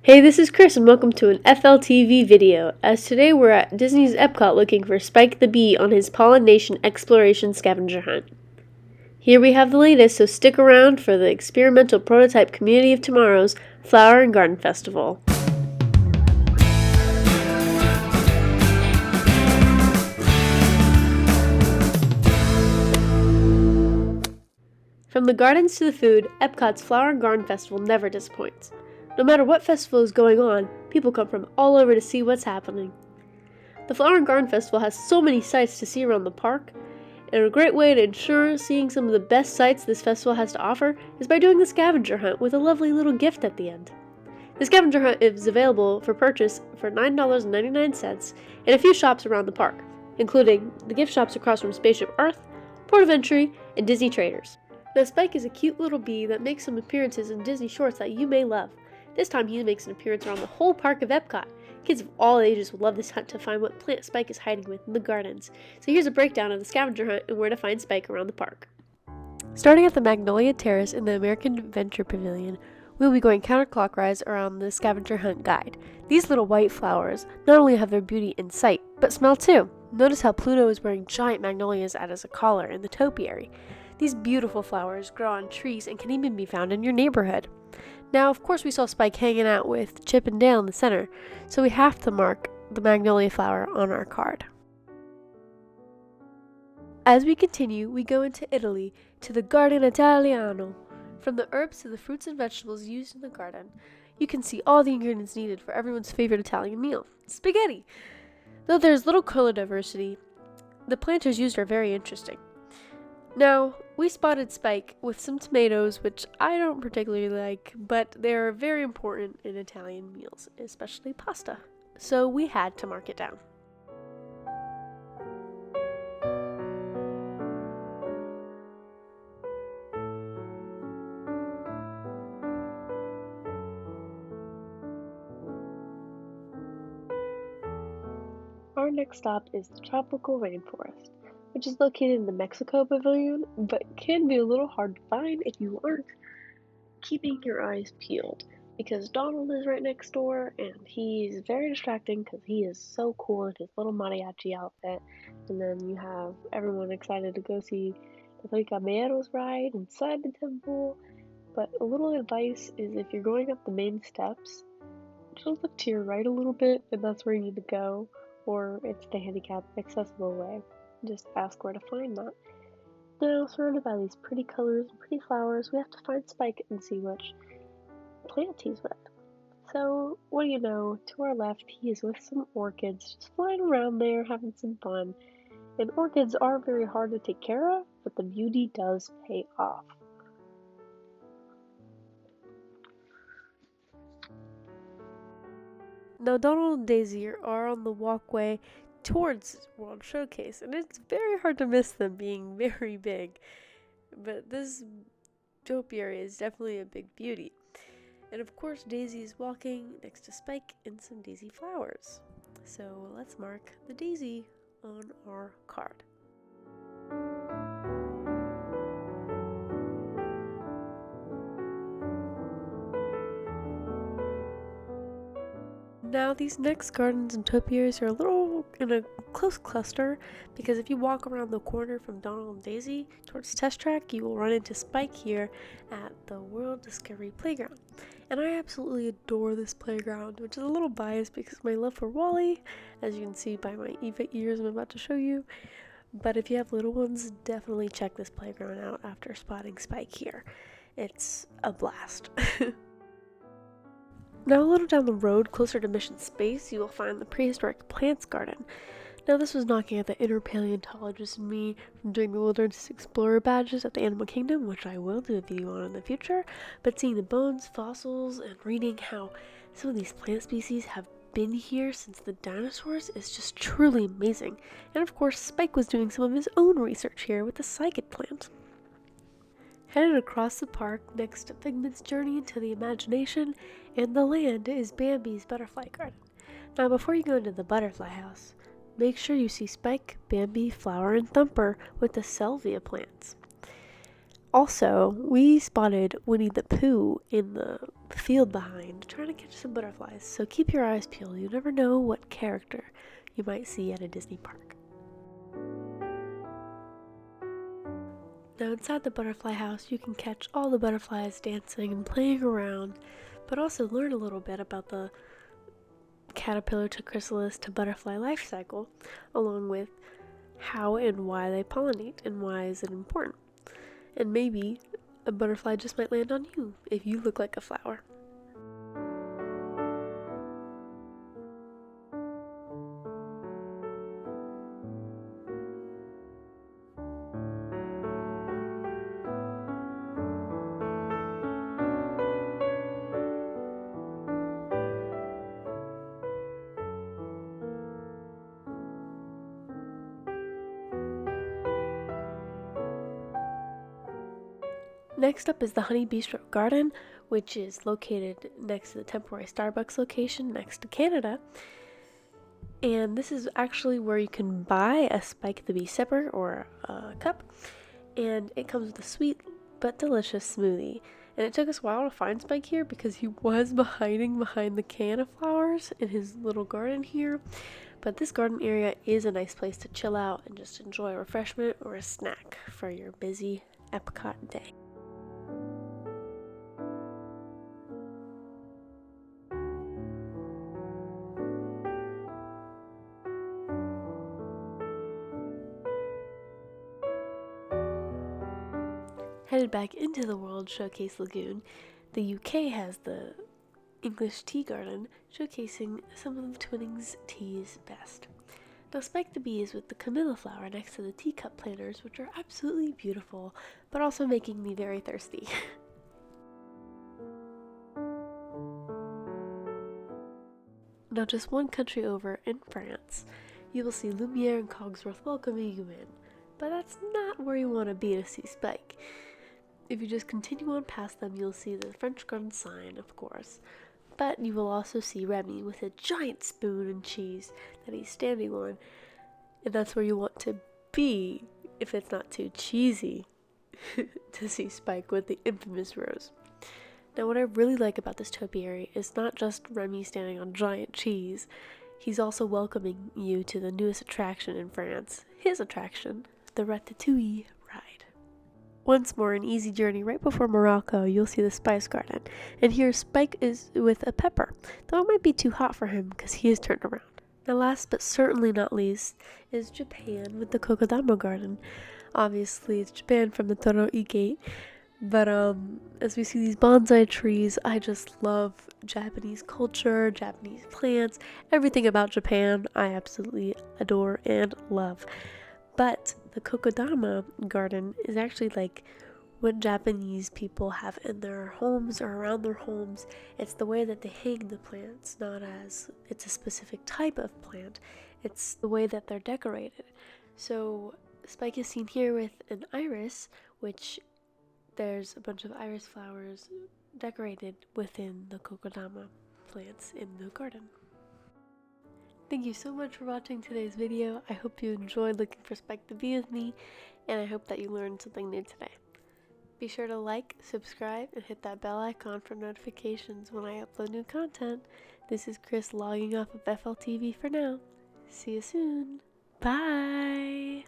Hey, this is Chris and welcome to an FLTV video, as today we're at Disney's EPCOT looking for Spike the Bee on his pollination exploration scavenger hunt. Here we have the latest, so stick around for the experimental prototype Community of Tomorrow's Flower and Garden Festival. From the gardens to the food, EPCOT's Flower and Garden Festival never disappoints. No matter what festival is going on, people come from all over to see what's happening. The Flower and Garden Festival has so many sights to see around the park, and a great way to ensure seeing some of the best sights this festival has to offer is by doing the scavenger hunt with a lovely little gift at the end. The scavenger hunt is available for purchase for $9.99 in a few shops around the park, including the gift shops across from Spaceship Earth, Port of Entry, and Disney Traders. Now, Spike is a cute little bee that makes some appearances in Disney shorts that you may love. This time he makes an appearance around the whole park of EPCOT. Kids of all ages will love this hunt to find what plant Spike is hiding with in the gardens. So here's a breakdown of the scavenger hunt and where to find Spike around the park. Starting at the Magnolia Terrace in the American Adventure Pavilion, we'll be going counterclockwise around the scavenger hunt guide. These little white flowers not only have their beauty in sight, but smell too. Notice how Pluto is wearing giant magnolias as a collar in the topiary. These beautiful flowers grow on trees and can even be found in your neighborhood. Now, of course, we saw Spike hanging out with Chip and Dale in the center, so we have to mark the magnolia flower on our card. As we continue, we go into Italy to the Garden Italiano. From the herbs to the fruits and vegetables used in the garden, you can see all the ingredients needed for everyone's favorite Italian meal, spaghetti. Though there's little color diversity, the planters used are very interesting. Now, we spotted Spike with some tomatoes, which I don't particularly like, but they're very important in Italian meals, especially pasta. So we had to mark it down. Our next stop is the tropical rainforest, which is located in the Mexico Pavilion, but can be a little hard to find if you aren't keeping your eyes peeled, because Donald is right next door and he's very distracting because he is so cool in his little mariachi outfit. And then you have everyone excited to go see the Three Caballeros ride inside the temple. But a little advice is if you're going up the main steps, just look to your right a little bit, and that's where you need to go, or it's the handicap accessible way. Just ask where to find that. Now, surrounded by these pretty colors and pretty flowers, we have to find Spike and see which plant he's with. So, what do you know, to our left, he is with some orchids, just flying around there, having some fun. And orchids are very hard to take care of, but the beauty does pay off. Now, Donald and Daisy are on the walkway towards World Showcase, and it's very hard to miss them being very big. But this topiary is definitely a big beauty. And of course, Daisy is walking next to Spike and some daisy flowers. So let's mark the daisy on our card. Now, these next gardens and topiaries are a little in a close cluster, because if you walk around the corner from Donald and Daisy towards Test Track, you will run into Spike here at the World Discovery Playground. And I absolutely adore this playground, which is a little biased because of my love for Wally, as you can see by my Eva ears I'm about to show you. But if you have little ones, definitely check this playground out after spotting Spike here. It's a blast. Now, a little down the road, closer to Mission Space, you will find the Prehistoric Plants Garden. Now, this was knocking at the inner paleontologist in me from doing the Wilderness Explorer badges at the Animal Kingdom, which I will do a video on in the future, but seeing the bones, fossils, and reading how some of these plant species have been here since the dinosaurs is just truly amazing. And of course, Spike was doing some of his own research here with the psychic plant. Headed across the park next to Figment's Journey into the Imagination and the Land is Bambi's Butterfly Garden. Now, before you go into the butterfly house, make sure you see Spike, Bambi, Flower, and Thumper with the salvia plants. Also, we spotted Winnie the Pooh in the field behind, trying to catch some butterflies, so keep your eyes peeled. You never know what character you might see at a Disney park. Now inside the butterfly house, you can catch all the butterflies dancing and playing around, but also learn a little bit about the caterpillar to chrysalis to butterfly life cycle, along with how and why they pollinate and why is it important. And maybe a butterfly just might land on you if you look like a flower. Next up is the Honey Bistro Garden, which is located next to the temporary Starbucks location next to Canada. And this is actually where you can buy a Spike the Bee sipper or a cup, and it comes with a sweet but delicious smoothie. And it took us a while to find Spike here because he was hiding behind the can of flowers in his little garden here. But this garden area is a nice place to chill out and just enjoy a refreshment or a snack for your busy EPCOT day. Headed back into the World Showcase Lagoon, the UK has the English Tea Garden, showcasing some of Twinning's tea's best. Now Spike the Bee is with the Camilla flower next to the teacup planters, which are absolutely beautiful, but also making me very thirsty. Now just one country over, in France, you will see Lumiere and Cogsworth welcoming you in, but that's not where you want to be to see Spike. If you just continue on past them, you'll see the French Garden sign, of course, but you will also see Remy with a giant spoon and cheese that he's standing on, and that's where you want to be if it's not too cheesy to see Spike with the infamous rose. Now what I really like about this topiary is not just Remy standing on giant cheese, he's also welcoming you to the newest attraction in France, his attraction, the Ratatouille ride. Once more, an easy journey right before Morocco, you'll see the Spice Garden, and here Spike is with a pepper, though it might be too hot for him because he is turned around. Now last but certainly not least is Japan with the Kokodama Garden. Obviously it's Japan from the Torii Gate, but as we see these bonsai trees, I just love Japanese culture, Japanese plants, everything about Japan I absolutely adore and love. But the Kokodama garden is actually like what Japanese people have in their homes or around their homes. It's the way that they hang the plants, not as it's a specific type of plant. It's the way that they're decorated. So Spike is seen here with an iris, which there's a bunch of iris flowers decorated within the Kokodama plants in the garden. Thank you so much for watching today's video. I hope you enjoyed looking for Spike the Bee with me, and I hope that you learned something new today. Be sure to like, subscribe, and hit that bell icon for notifications when I upload new content. This is Chris logging off of FLTV for now. See you soon. Bye!